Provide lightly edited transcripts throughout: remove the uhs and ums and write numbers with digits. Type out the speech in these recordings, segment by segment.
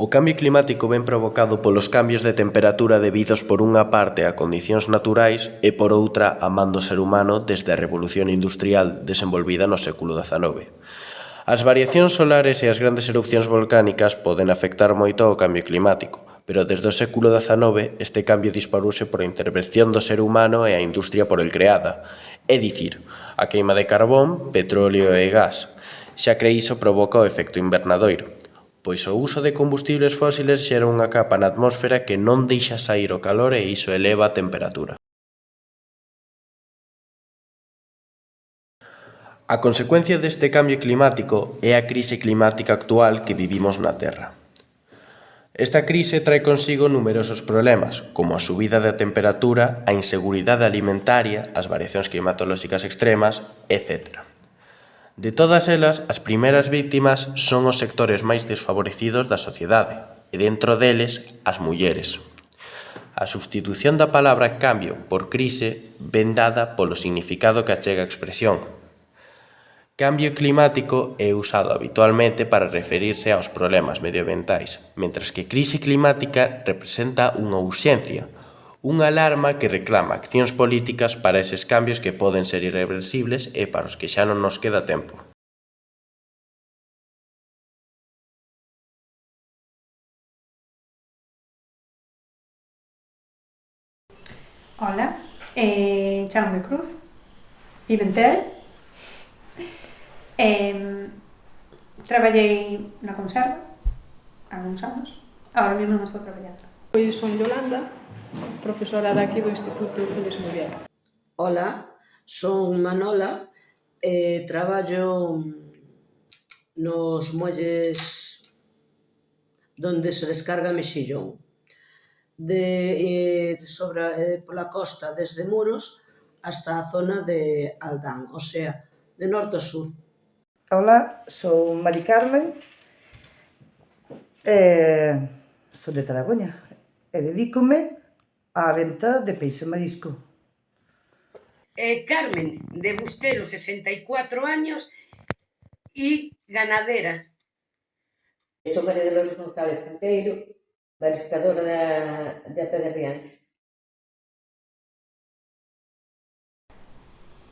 O cambio climático vén provocado polos cambios de temperatura debidos por unha parte a condicións naturais e por outra a man do ser humano desde a revolución industrial desenvolvida no século XIX. As variacións solares e as grandes erupcións volcánicas poden afectar moito ao cambio climático, pero desde o século XIX este cambio disparouse por a intervención do ser humano e a industria por el creada, é dicir, a queima de carbón, petróleo e gas, xa que iso provoca o efecto invernadoiro, pois o uso de combustibles fósiles xera unha capa na atmósfera que non deixa saír o calor e iso eleva a temperatura. A consecuencia deste cambio climático é a crise climática actual que vivimos na Terra. Esta crise trae consigo numerosos problemas, como a subida da temperatura, a inseguridade alimentaria, as variacións climatolóxicas extremas, etc. De todas elas, as primeiras víctimas son os sectores máis desfavorecidos da sociedade, e dentro deles, as mulleres. A substitución da palabra cambio por crise ven dada polo significado que achega a expresión. Cambio climático é usado habitualmente para referirse aos problemas medioambientais, mentras que crise climática representa unha urxencia, unha alarma que reclama accións políticas para eses cambios que poden ser irreversibles e para os que xa non nos queda tempo. Ola, Jaume Cruz, Pimentel. Traballei na conserva algúns anos, agora mesmo non estou traballando. Pois son Yolanda, profesora daqui do Instituto Félix Muriel. Ola, son Manola e traballo nos muelles donde se descarga mexillón pola costa desde Muros hasta a zona de Aldán, o sea, de norte a sur. Ola, sou Mari Carmen, son de Taragoña e dedícome á venta de peixe e marisco. Carmen, de Bustelo, 64 años y ganadera. Sou María de Lourdes González Franqueiro, mariscadora de Apé de Rianxo.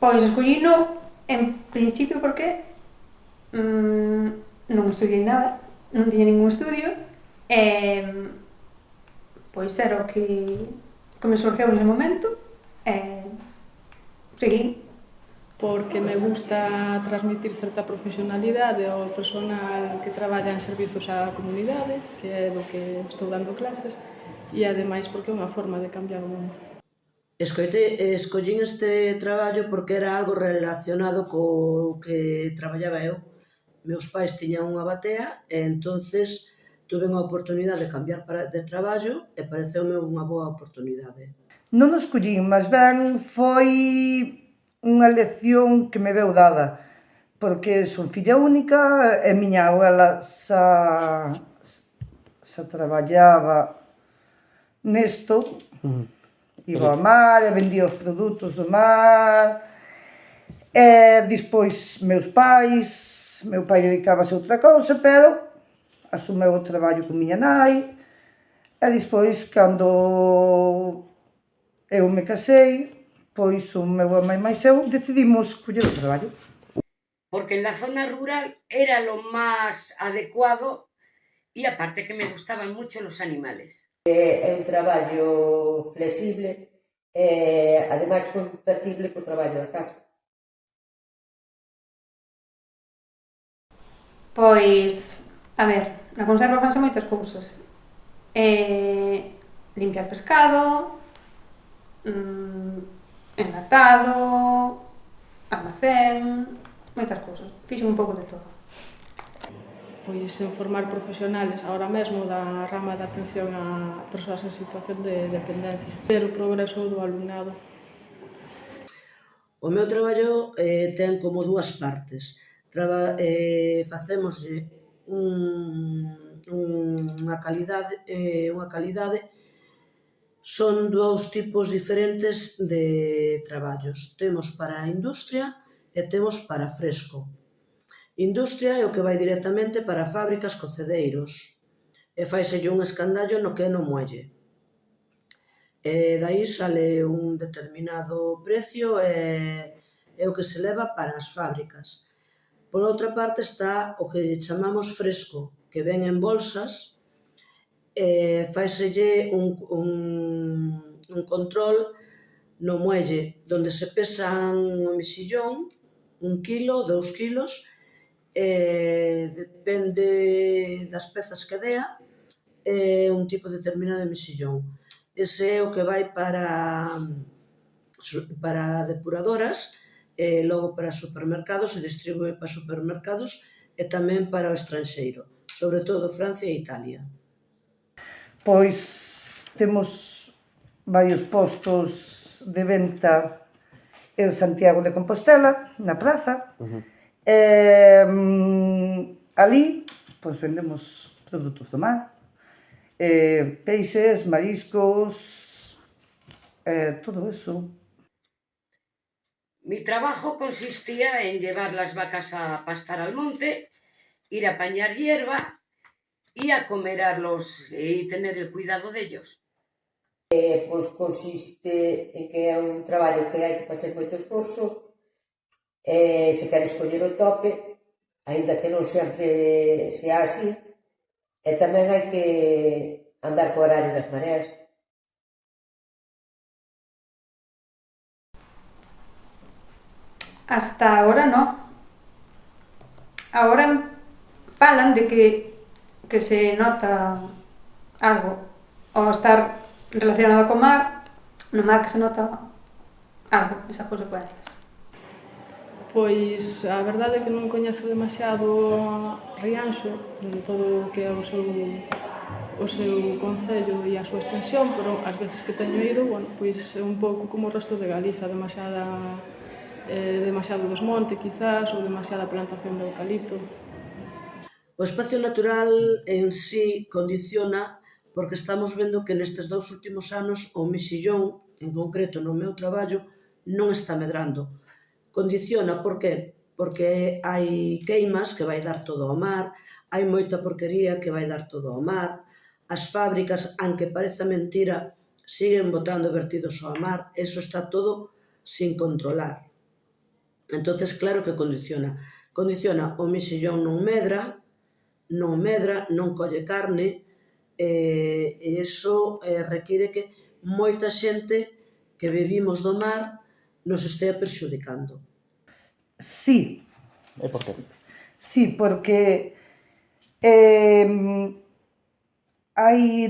Pois escollino, en principio, porque non estudiei nada, non tiña ningún estudio, pois era o que me surgiu nese momento, seguín. Porque me gusta transmitir certa profesionalidade ao personal que traballa en servizos á comunidade, que é do que estou dando clases, e ademais porque é unha forma de cambiar o mundo. Escollín este traballo porque era algo relacionado co que traballaba eu. Meus pais tiñan unha batea e entonces tuve unha oportunidade de cambiar de traballo e pareceume unha boa oportunidade. Non o escollín, mas ben foi unha lección que me veu dada, porque son filla única e miña abuela xa traballaba nesto, iba ao mar e vendía os produtos do mar, e despois meu pai dedicábase a outra cousa, pero asumeu o traballo con miña nai, e despois, cando eu me casei, pois o meu amai máis eu decidimos coller o traballo. Porque en la zona rural era lo más adecuado y aparte que me gustaban mucho los animales. É un traballo flexible e, ademais, compatible co traballo da casa. Pois, a ver, na conserva fanse moitas cousas. Limpiar pescado, enlatado, almacén, moitas cousas. Fixen un pouco de todo. Pois en formar profesionales ahora mesmo da rama de atención a persoas en situación de dependencia. Ver o progreso do alumnado. O meu traballo ten como dúas partes. Facémoslle un unha calidade, son dous tipos diferentes de traballos. Temos para a industria e temos para fresco. Industria é o que vai directamente para fábricas cocedeiros e faiselle un escandallo no que é no muelle. E dai sale un determinado precio e é o que se leva para as fábricas. Por outra parte está o que chamamos fresco, que ven en bolsas e faiselle un control no muelle, onde se pesan o mexillón, 1 kilo, 2 kilos, e depende das pezas que dea, é un tipo determinado de mexillón. Ese é o que vai para depuradoras e logo para supermercados, se distribúe para supermercados e tamén para o estranxeiro, sobre todo Francia e Italia. Pois temos varios postos de venta en Santiago de Compostela, na praza. Ali, pois vendemos produtos do mar, peixes, mariscos, todo eso. Mi trabajo consistía en llevar las vacas a pastar al monte, ir a apañar hierba y a comerarlos y tener el cuidado de ellos. Pois consiste en que é un traballo que hai que facer moito esforzo, se quere escoller o tope, aínda que non sempre sea así, e tamén hai que andar co horario das mareas. Hasta ahora no. Ahora falan de que se nota algo ao estar relacionado co mar, no mar que se nota algo, esas consecuencias. Pois a verdade é que non coñezo demasiado Rianxo, de todo o que é o seu concello e a súa extensión, pero as veces que teño ido, bueno, pois é un pouco como o resto de Galiza, demasiado desmonte, quizás, ou demasiada plantación de eucalipto. O espacio natural en sí condiciona porque estamos vendo que nestes 2 últimos anos o mexillón, en concreto no meu traballo, non está medrando. Condiciona, por qué? Porque hai queimas que vai dar todo ao mar, hai moita porquería que vai dar todo ao mar, as fábricas, aunque pareza mentira, siguen botando vertidos ao mar, eso está todo sin controlar. Entonces, claro que condiciona. Condiciona o mexillón non medra, non colle carne, e iso require que moita xente que vivimos do mar nos estea perxudicando. Sí. E por qué? Sí, porque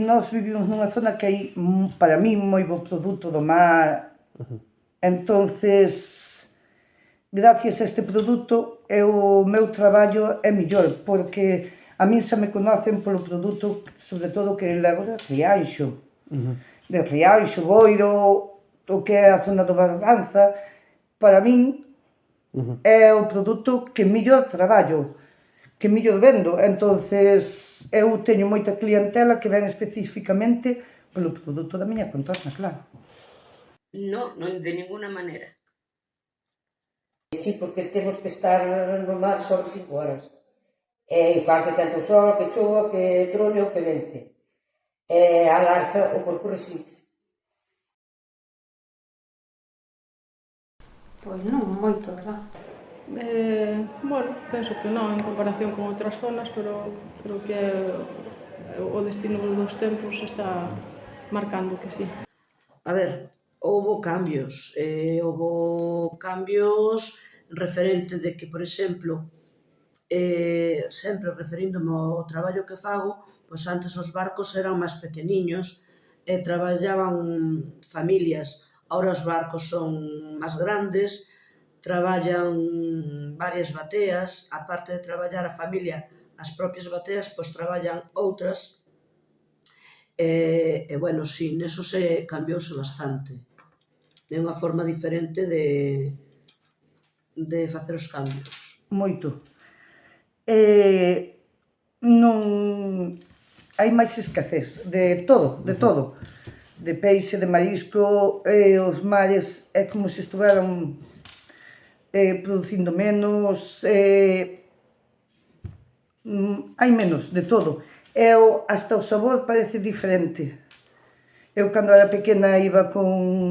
nós vivimos nunha zona que hai, para mí, moi bo produto do mar. Entonces, gracias a este produto, o meu traballo é mellor, porque a min xa me conocen polo produto, sobre todo, que levo de Rianxo. De Rianxo, Boiro, o que é a zona do Barbanza. Para min é o produto que mellor traballo, que mellor vendo. Entonces, eu teño moita clientela que ven especificamente polo produto da miña contorna, claro. No, de ninguna manera. Sí, porque temos que estar no mar sobre 5 horas. Igual que tanto o sol, que chova, que troño, que vente. Alarga o corpo resiste. Pois non moito, verdad? Bueno, penso que non en comparación con outras zonas, pero que o destino dos tempos está marcando que sí. A ver, houbo cambios referente de que, por exemplo, sempre referíndome ao traballo que fago, pois antes os barcos eran máis pequeniños e traballaban familias. Ahora os barcos son máis grandes, traballan varias bateas, aparte de traballar a familia, as propias bateas, pois traballan outras. E bueno, sí, neso se cambiouse bastante. É unha forma diferente de facer os cambios. Moito. non hai máis escasez de todo, de todo. De peixe, de marisco, os mares é como se estuveran producindo menos, hai menos de todo. E hasta o sabor parece diferente. Eu cando era pequena iba con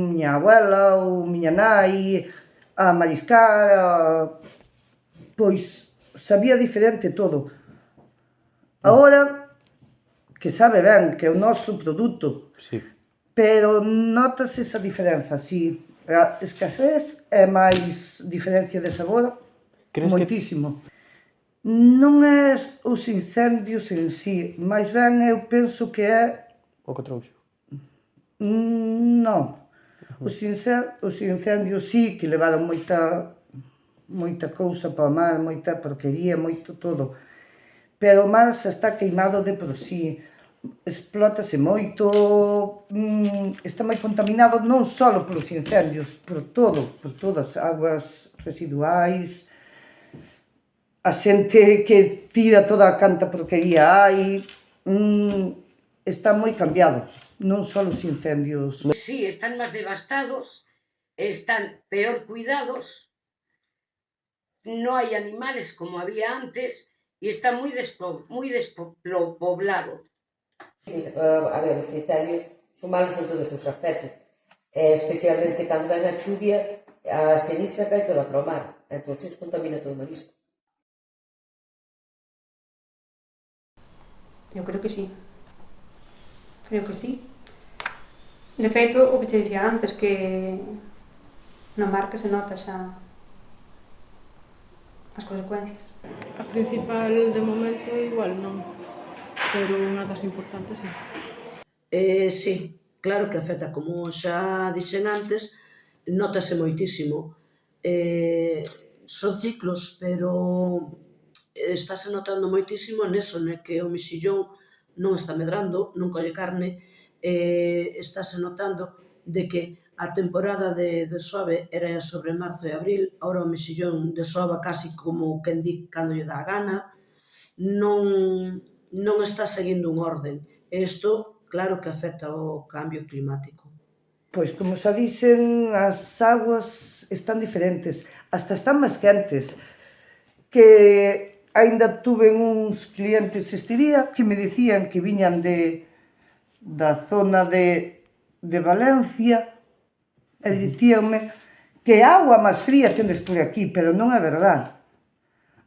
miña abuela ou miña nai a mariscar, pois sabía diferente todo. Agora, que sabe ben, que é o noso produto, Sí. pero notase esa diferenza, si. A escasez é máis diferencia de sabor, Crees moitísimo. Non é os incendios en sí, máis ben eu penso que é... O que trouxo? Non. Os incendios sí que levaron moita cousa para o mar, moita porquería, moito todo. Pero o mar xa está queimado de por sí. Explótase moito, está moi contaminado non só polos incendios, por todo, por todas as augas residuais, a xente que tira toda a canta porquería hai, está moi cambiado, non só os incendios. Sí, están máis devastados, están peor cuidados, non hai animales como había antes e está moi despoblado. A ver, os incendios son malos en todos os aspectos, especialmente cando ven a chuvia, a ceniza cae toda para o mar, entón contamina todo o marisco. Eu creo que sí. Creo que sí. De feito, o que che dicía antes, que no mar que se nota xa as consecuencias. A principal, de momento, igual non, pero unha das importantes, sí. Sí, claro que afecta, como xa dixen antes, notase moitísimo. Son ciclos, pero estáse notando moitísimo neso, que o mexillón non está medrando, non colle carne, estáse notando de que a temporada de desove era sobre marzo e abril, ahora o mexillón desova casi como quen di cando lle dá a gana, non está seguindo un orden. Isto, claro que afecta ao cambio climático. Pois, como xa dixen, as aguas están diferentes, hasta están máis quentes, que aínda tuve uns clientes este día que me dicían que viñan da zona de Valencia e dicíanme que a agua máis fría tendes por aquí, pero non é verdade.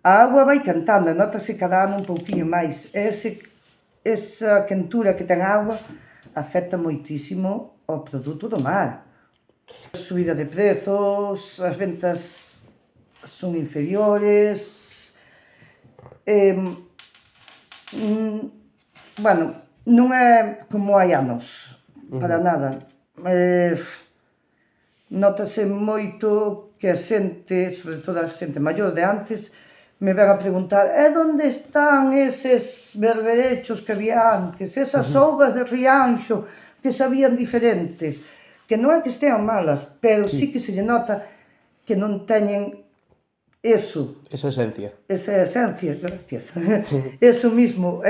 A agua vai cantando, notase cada ano un pouquinho máis. Esa quentura que ten a agua afecta moitísimo ao produto do mar. A subida de prezos, as ventas son inferiores, bueno, non é como hai anos, para nada. Notase moito que a xente, sobre todo a xente maior de antes, me ven a preguntar: onde están eses berberechos que había antes, esas ovas de Rianxo que sabían diferentes? Que non é que estean malas, pero sí que se lle nota que non teñen eso. Esa esencia. Esa esencia, gracias. Eso mismo,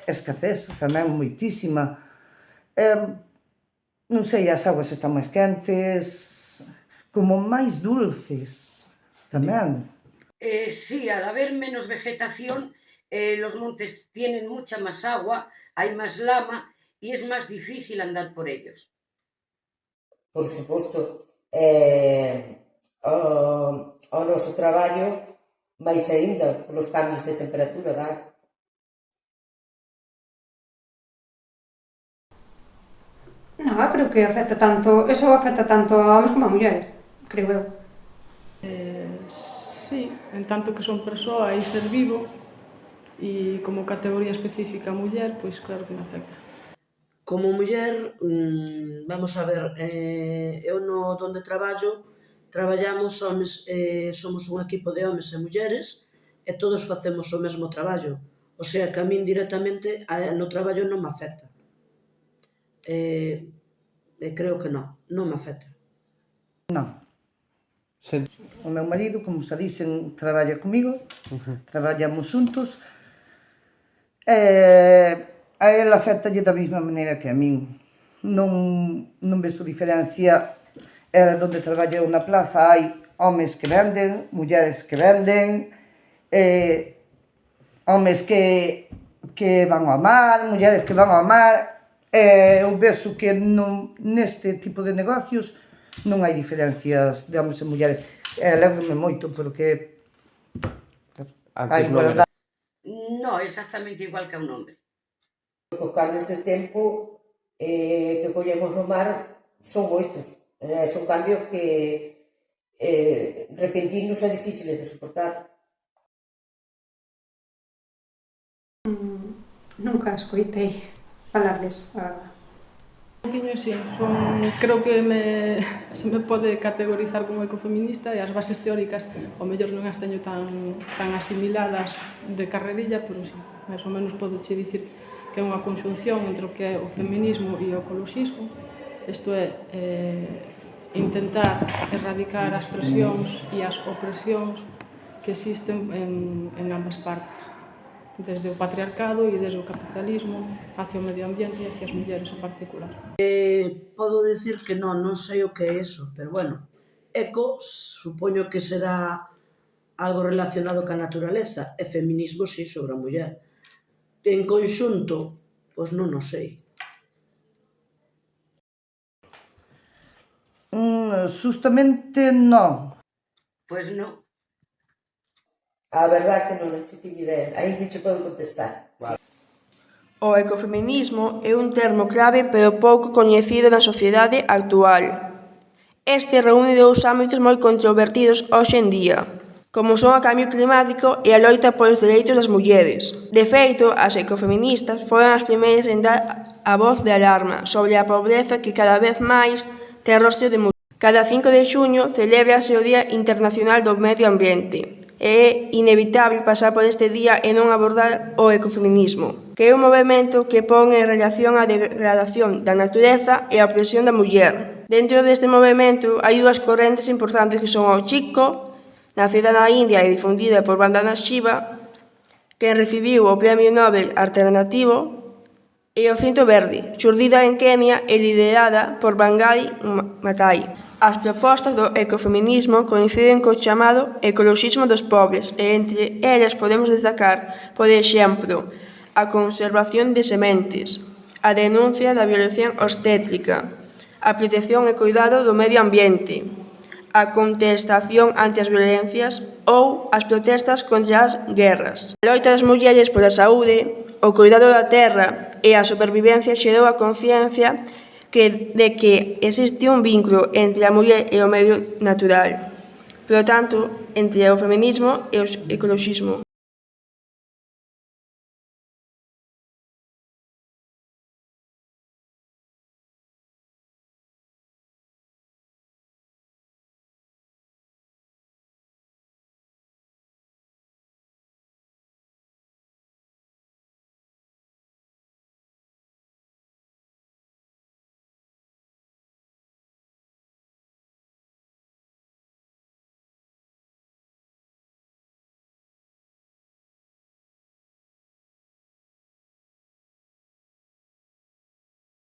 escasez tamén moitísima. Non sei, as aguas están máis quentes, como máis dulces tamén. Sí, al haber menos vegetación, los montes tienen mucha más agua, hay más lama y es más difícil andar por ellos. Por suposto, ao noso traballo, máis aínda polos cambios de temperatura, claro. Non, eu creo que afecta tanto, eso afecta tanto a homes como a mulleres, creo eu. Sí, en tanto que son persoa e ser vivo, e como categoría específica muller, pois claro que me afecta. Como muller, vamos a ver, eu no donde traballamos homes, somos un equipo de homes e mulleres e todos facemos o mesmo traballo. O sea que a min directamente no traballo non me afecta. Creo que non me afecta. Non. O meu marido, como xa dixen, traballa comigo, traballamos xuntos, A ela afectalle da mesma maneira que a min. Non vexo diferencia. Onde traballou na plaza hai homes que venden, mulleres que venden, homes que van ao mar, mulleres que van ao mar. Eu vexo que neste tipo de negocios non hai diferencias de homes e mulleres. Alégrome moito porque a igualdade. No, exactamente igual que a un hombre. Os cambios de tempo que collemos no mar son moitos. Son cambios que repentinos e difíciles de soportar. Nunca escoitei falar deso, a verdad. Un poquinho sí, creo que se me pode categorizar como ecofeminista e as bases teóricas ao mellor non as teño tan asimiladas de carrerilla, pero sí, máis ou menos podo che dicir que é unha conxunción entre o que é o feminismo e o ecoloxismo, isto é, intentar erradicar as presións e as opresións que existen en ambas partes, desde o patriarcado e desde o capitalismo hacia o medio ambiente e hacia as mulleres en particular. Podo dicir que non sei o que é eso, pero bueno, eco, supoño que será algo relacionado ca naturaleza, e feminismo si sobre a muller. En conxunto, pois non o sei. Justamente non. Pois non. A verdade que non teño idea, aí non che podo contestar. O ecofeminismo é un termo clave pero pouco coñecido na sociedade actual. Este reúne dous ámbitos moi controvertidos hoxe en día, como son o cambio climático e a loita polos dereitos das mulleres. De feito, as ecofeministas foron as primeiras en dar a voz de alarma sobre a pobreza que cada vez máis ten rostro de muller. Cada 5 de xuño celébrase o Día Internacional do Medio Ambiente. É inevitable pasar por este día e non abordar o ecofeminismo, que é un movemento que pon en relación a degradación da natureza e a opresión da muller. Dentro deste movemento hai dúas correntes importantes que son o Chico, nacida na India e difundida por Vandana Shiva, que recibiu o Premio Nobel Alternativo, e o Cinto Verde, xurdida en Kenia e liderada por Wangari Maathai. As propostas do ecofeminismo coinciden co chamado ecoloxismo dos pobres e entre elas podemos destacar, por exemplo, a conservación de sementes, a denuncia da violación obstétrica, a protección e cuidado do medio ambiente, a contestación ante as violencias ou as protestas contra as guerras. A loita das mulleres pola saúde, o cuidado da terra e a supervivencia xerou a conciencia de que existe un vínculo entre a muller e o medio natural, polo tanto, entre o feminismo e o ecoloxismo.